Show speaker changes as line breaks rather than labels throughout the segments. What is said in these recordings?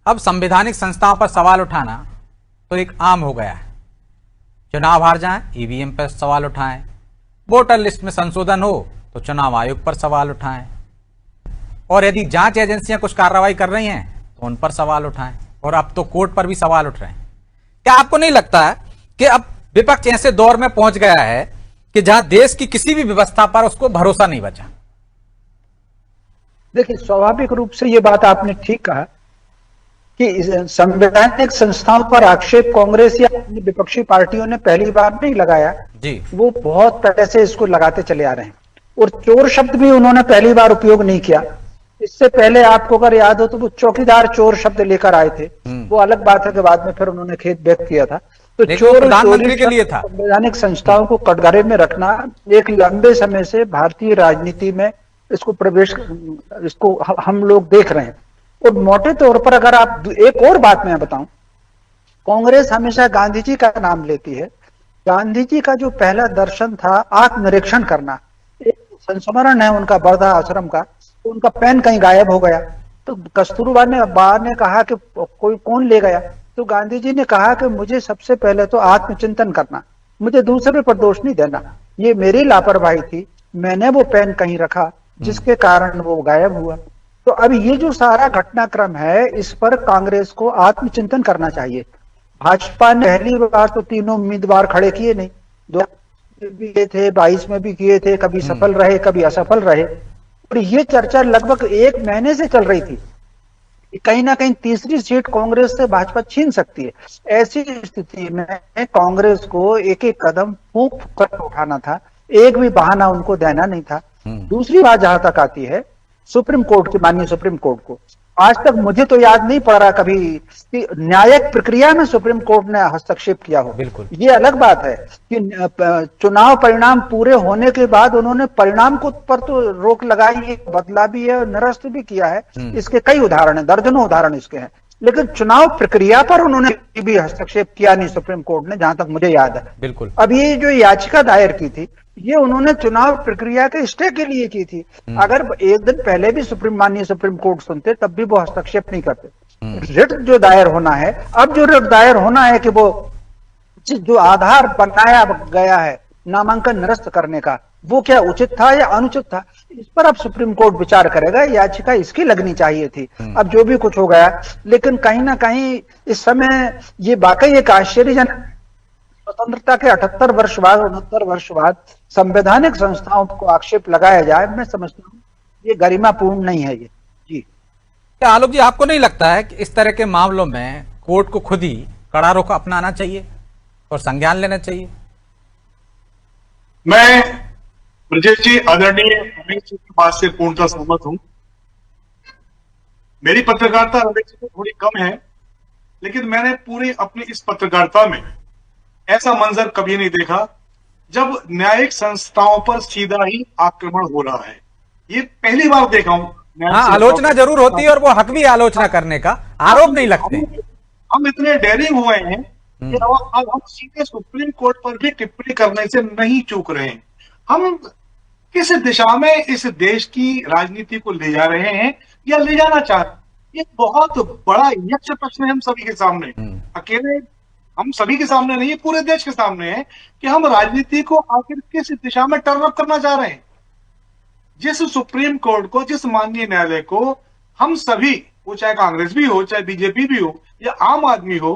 अब संवैधानिक संस्थाओं पर सवाल उठाना तो एक आम हो गया है। चुनाव हार जाएं, ईवीएम पर सवाल उठाएं, वोटर लिस्ट में संशोधन हो तो चुनाव आयोग पर सवाल उठाएं, और यदि जांच एजेंसियां कुछ कार्रवाई कर रही हैं तो उन पर सवाल उठाएं, और अब तो कोर्ट पर भी सवाल उठ रहे हैं। क्या आपको नहीं लगता है कि अब विपक्ष ऐसे दौर में पहुंच गया है कि जहां देश की किसी भी व्यवस्था पर उसको भरोसा नहीं बचा?
देखिए, स्वाभाविक रूप से ये बात आपने ठीक कहा कि संवैधानिक संस्थाओं पर आक्षेप कांग्रेस या विपक्षी पार्टियों ने पहली बार नहीं लगाया
जी।
वो बहुत पहले से इसको लगाते चले आ रहे हैं, और चोर शब्द भी उन्होंने पहली बार उपयोग नहीं किया। इससे पहले आपको अगर याद हो तो वो चौकीदार चोर शब्द लेकर आए थे। वो अलग बात है कि बाद में फिर उन्होंने खेद व्यक्त किया था। तो चोर
प्रधानमंत्री के लिए था।
संवैधानिक संस्थाओं को कटघरे में रखना एक लंबे समय से भारतीय राजनीति में इसको हम लोग देख रहे हैं। और मोटे तौर पर अगर आप एक और बात मैं बताऊं, कांग्रेस हमेशा गांधी जी का नाम लेती है। गांधी जी का जो पहला दर्शन था आत्मनिरीक्षण करना, एक संस्मरण है उनका वर्धा आश्रम का, तो उनका पेन कहीं गायब हो गया तो कस्तूरबा ने कहा कि कोई कौन ले गया, तो गांधी जी ने कहा कि मुझे सबसे पहले तो आत्मचिंतन करना, मुझे दूसरे पर दोष नहीं देना, ये मेरी लापरवाही थी, मैंने वो पेन कहीं रखा जिसके कारण वो गायब हुआ। तो अब ये जो सारा घटनाक्रम है इस पर कांग्रेस को आत्मचिंतन करना चाहिए। भाजपा ने पहली बार तो तीनों उम्मीदवार खड़े किए नहीं, 2000 भी किए थे, 22 में भी किए थे, कभी सफल रहे कभी असफल रहे, और ये चर्चा लगभग एक महीने से चल रही थी। कहीं ना कहीं तीसरी सीट कांग्रेस से भाजपा छीन सकती है। ऐसी स्थिति में कांग्रेस को एक एक कदम फूंक कर उठाना था, एक भी बहाना उनको देना नहीं था। दूसरी बात जहां तक आती है सुप्रीम कोर्ट की, माननीय सुप्रीम कोर्ट को, आज तक मुझे तो याद नहीं पड़ रहा कभी कि न्यायिक प्रक्रिया में सुप्रीम कोर्ट ने हस्तक्षेप किया हो।
बिल्कुल,
ये अलग बात है कि चुनाव परिणाम पूरे होने के बाद उन्होंने परिणाम को पर तो रोक लगाई है, बदला भी है और निरस्त भी किया है। इसके कई उदाहरण है, दर्जनों उदाहरण इसके हैं, लेकिन चुनाव प्रक्रिया पर उन्होंने भी हस्तक्षेप किया नहीं सुप्रीम कोर्ट ने, जहां तक मुझे याद है।
बिल्कुल।
अब ये जो याचिका दायर की थी ये उन्होंने चुनाव प्रक्रिया के स्टे के लिए की थी। अगर एक दिन पहले भी माननीय सुप्रीम कोर्ट सुनते तब भी वो हस्तक्षेप नहीं करते। रिट जो दायर होना है, अब जो रिट दायर होना है कि वो जो आधार बनाया गया है नामांकन निरस्त करने का, वो क्या उचित था या अनुचित था, इस पर अब सुप्रीम कोर्ट विचार करेगा। याचिका इसकी लगनी चाहिए थी। अब जो भी कुछ हो गया, लेकिन कहीं ना कहीं इस समय ये वाकई एक आश्चर्यजनक, स्वतंत्रता के 78 वर्ष बाद 69 वर्ष बाद संवैधानिक संस्थाओं को आक्षेप लगाया जाए, मैं समझता हूँ ये गरिमापूर्ण नहीं है। ये जी,
क्या आलोक जी आपको नहीं लगता है कि इस तरह के मामलों में कोर्ट को खुद ही कड़ा रुख अपनाना चाहिए और संज्ञान लेना चाहिए?
मैं ब्रजेश जी, आदरणीय रमेश जी की बात से पूर्णतः सहमत हूं। मेरी पत्रकारिता रमेश जी से थोड़ी कम है, लेकिन मैंने पूरी अपनी इस पत्रकारिता में ऐसा मंजर कभी नहीं देखा जब न्यायिक संस्थाओं पर सीधा ही आक्रमण हो रहा है। ये पहली बार देखा हूं।
हाँ, आलोचना जरूर होती है और वो हक भी आलोचना करने का, आरोप नहीं लगते।
हम इतने डेयरिंग हुए हैं कि अब हम सीधे सुप्रीम कोर्ट पर भी टिप्पणी करने से नहीं चूक रहे हैं। हम किस दिशा में इस देश की राजनीति को ले जा रहे हैं या ले जाना चाह रहे हैं, ये बहुत बड़ा यक्ष प्रश्न है हम सभी के सामने। अकेले हम सभी के सामने नहीं, पूरे देश के सामने है कि हम राजनीति को आखिर किस दिशा में टर्न अप करना चाह रहे हैं। जिस सुप्रीम कोर्ट को, जिस माननीय न्यायालय को हम सभी, वो चाहे कांग्रेस भी हो, चाहे बीजेपी भी हो या आम आदमी हो,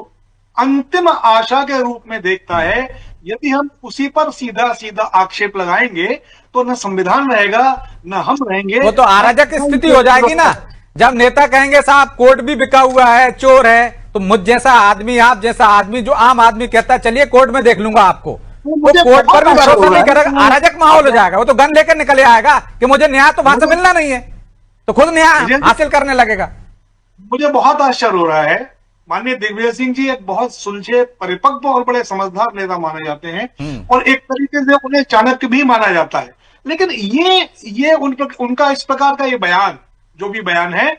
अंतिम आशा के रूप में देखता है, यदि हम उसी पर सीधा सीधा आक्षेप लगाएंगे तो न संविधान रहेगा न हम रहेंगे।
वो तो अराजक स्थिति हो जाएगी ना, जब नेता कहेंगे साहब कोर्ट भी बिका हुआ है, चोर है, तो मुझ जैसा आदमी, आप जैसा आदमी, जो आम आदमी कहता है चलिए कोर्ट में देख लूंगा आपको, वो कोर्ट पर भी भरोसा नहीं करेगा, अराजक माहौल हो जाएगा। वो तो गन लेकर निकले आएगा कि मुझे न्याय तो वहां से मिलना नहीं है, तो खुद न्याय हासिल करने लगेगा।
मुझे बहुत आश्चर्य हो रहा है। माननीय दिग्विजय सिंह जी एक बहुत सुलझे, परिपक्व और बड़े समझदार नेता माने जाते हैं और एक तरीके से उन्हें चाणक्य भी माना जाता है, लेकिन ये उनका इस प्रकार का ये बयान, जो भी बयान है,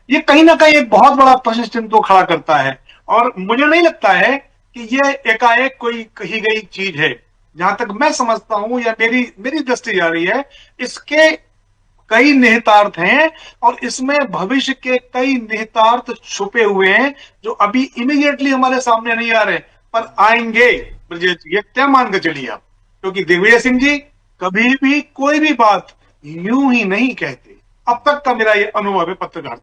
ये कहीं ना कहीं एक बहुत बड़ा प्रश्न चिन्ह तो खड़ा करता है। और मुझे नहीं लगता है कि ये एकाएक कोई कही गई चीज है। जहां तक मैं समझता हूं या मेरी दृष्टि जा रही है, इसके कई निहितार्थ हैं और इसमें भविष्य के कई निहितार्थ छुपे हुए हैं जो अभी इमीडिएटली हमारे सामने नहीं आ रहे पर आएंगे। ब्रजेश जी, ये क्या मान के चलिए आप, क्योंकि दिग्विजय सिंह जी कभी भी कोई भी बात यूं ही नहीं कहते। अब तक का मेरा ये अनुभव है पत्रकार।